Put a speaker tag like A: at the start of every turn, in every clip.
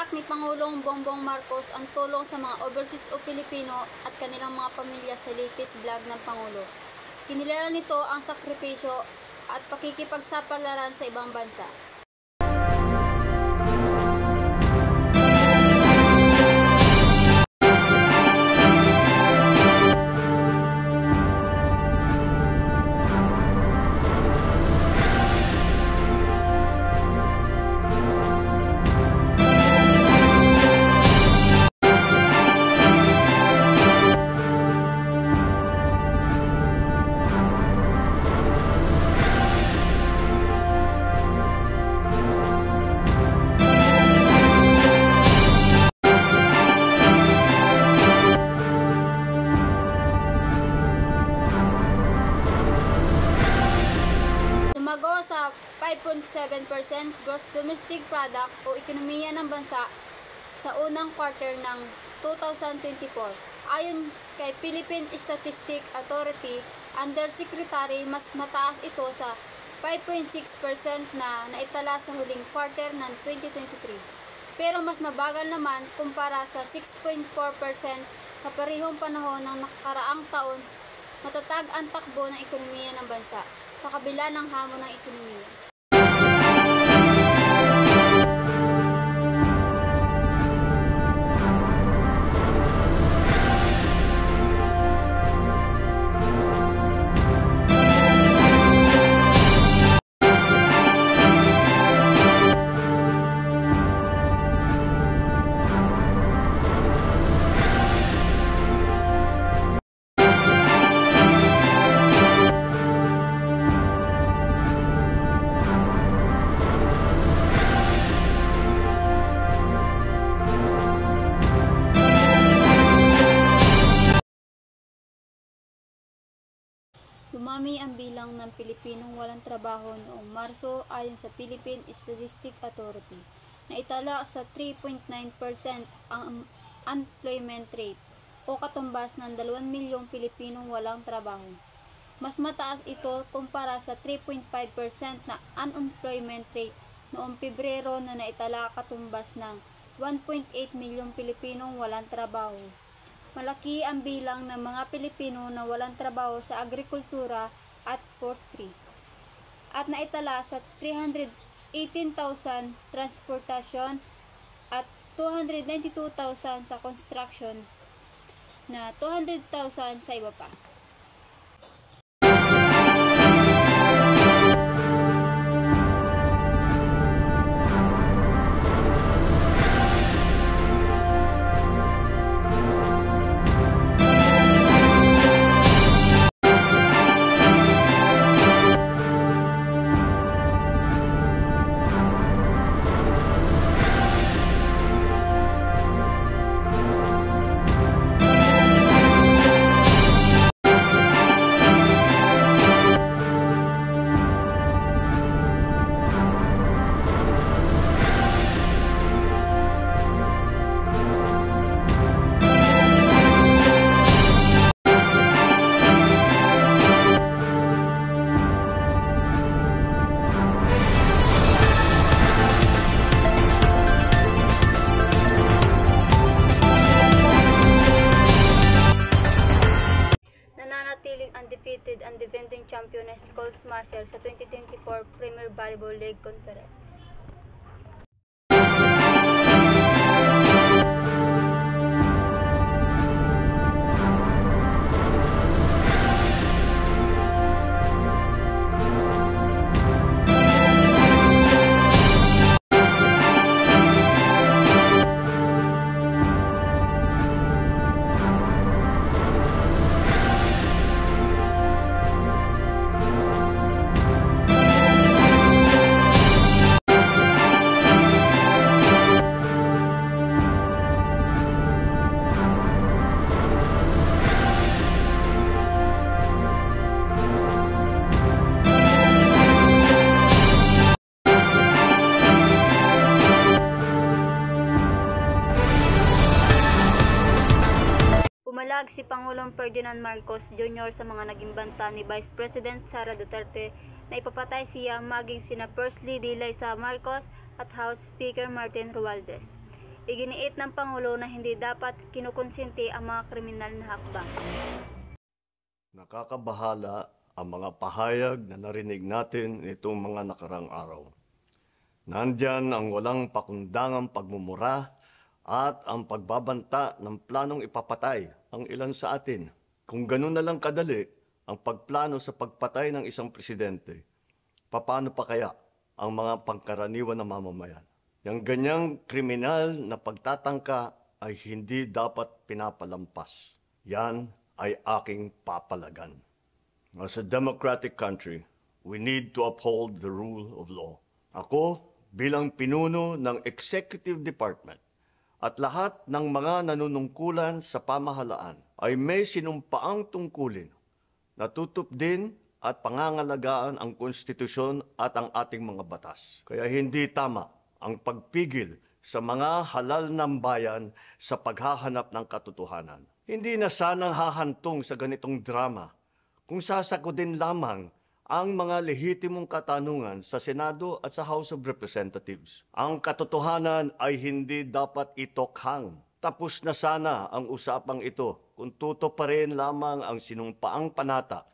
A: Tiniyak ni Pangulong Bongbong Marcos ang tulong sa mga overseas o Pilipino at kanilang mga pamilya sa latest vlog ng Pangulo. Kinilala nito ang sakripisyo at pakikipagsapalaran sa ibang bansa. Lumago sa 5.7% gross domestic product o ekonomiya ng bansa sa unang quarter ng 2024. Ayon kay Philippine Statistics Authority Undersecretary, mas mataas ito sa 5.6% na naitala sa huling quarter ng 2023. Pero mas mabagal naman kumpara sa 6.4% sa parehong panahon ng nakaraang taon. Matatag ang takbo ng ekonomiya ng bansa sa kabila ng hamon ng ekonomiya. Dumami ang bilang ng Pilipinong walang trabaho noong Marso ayon sa Philippine Statistics Authority. Naitala sa 3.9% ang unemployment rate o katumbas ng 2 milyong Pilipinong walang trabaho. Mas mataas ito kumpara sa 3.5% na unemployment rate noong Pebrero na naitala katumbas ng 1.8 milyong Pilipinong walang trabaho. Malaki ang bilang ng mga Pilipino na walang trabaho sa agrikultura at forestry at naitala sa 318,000 transportation at 292,000 sa construction na 200,000 sa iba pa. Undefeated and defending champion na Skull Smasher sa 2024 Premier Volleyball League Conference. Pumalag si Pangulong Ferdinand Marcos Jr. sa mga naging banta ni Vice President Sara Duterte na ipapatay siya maging sina First Lady Liza Marcos at House Speaker Martin Romualdez. Iginiit ng Pangulo na hindi dapat kinukonsente ang mga kriminal na hakbang.
B: Nakakabahala ang mga pahayag na narinig natin nitong mga nakarang araw. Nandyan ang walang pakundangang pagmumura at ang pagbabanta ng planong ipapatay ang ilan sa atin. Kung ganun na lang kadali ang pagplano sa pagpatay ng isang presidente, paano pa kaya ang mga pangkaraniwan na mamamayan? Yang ganyang kriminal na pagtatangka ay hindi dapat pinapalampas. Yan ay aking papalagan. As a democratic country, we need to uphold the rule of law. Ako, bilang pinuno ng Executive Department at lahat ng mga nanunungkulan sa pamahalaan ay may sinumpaang tungkulin na tutupdin at pangangalagaan ang konstitusyon at ang ating mga batas. Kaya hindi tama ang pagpigil sa mga halal ng bayan sa paghahanap ng katotohanan. Hindi na sanang hahantong sa ganitong drama kung sasagutin lamang ang mga lehitimong katanungan sa Senado at sa House of Representatives. Ang katotohanan ay hindi dapat itokhang. Tapos na sana ang usapang ito kung tutuparin lamang ang sinumpaang panata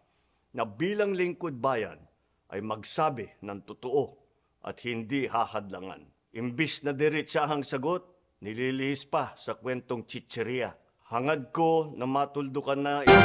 B: na bilang lingkod bayan ay magsabi ng totoo at hindi hahadlangan. Imbis na diretsahang sagot, nililihis pa sa kwentong chicheria. Hangad ko na matuldukan na ito.